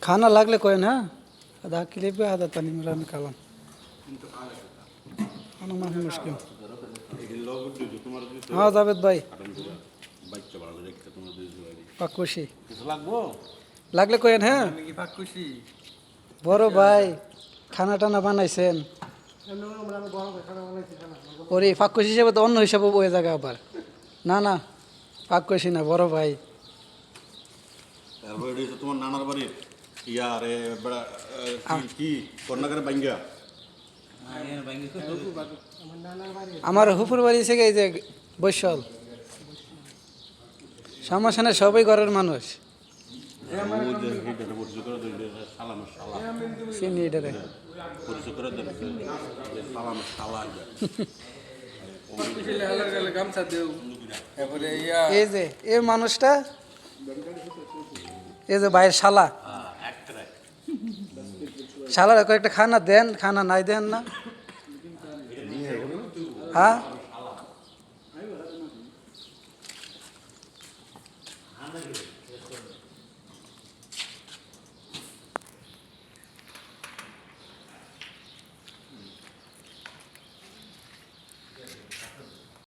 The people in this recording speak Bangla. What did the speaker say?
खाना लागले कोई ना आधा किलो पे आधा तनी मिलान कालम खाना माफी मुश्किल हाँ जावेद भाई পাকুশি লাগলে কোয়েন হ্যাঁ বড় ভাই খানা টানা বানাইছেন ওরে পাকুশি হিসেবে তো অন্য হিসাবে ওই জায়গা আবার না না পাকুশি না বড় ভাই তোমার নানার বাড়ির ইয়ারে কি কর্ণাগরের বাঙ্গা আমার হুপুর বাড়ি থেকে এই যে বৈশাল সমস্যা নেই সবাই ঘরের মানুষ চিনি এটারে এই যে এই মানুষটা এই যে ভাইয়ের শালা শালার কয়েকটা খানা দেন খানা নাই দেন না হ্যাঁ